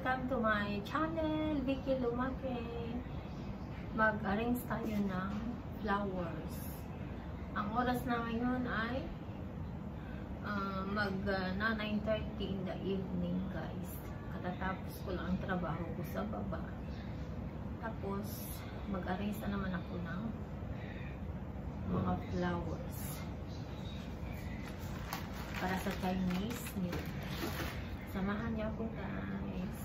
Welcome to my channel, Vicky Lumake. Mag-arrange tayo ng flowers. Ang oras na ngayon ay 9:30 in the evening, guys. Katatapos ko lang ang trabaho ko sa baba. Tapos, mag-arrange na naman ako ng mga flowers para sa Chinese New Year. Samahan niyo ako, guys.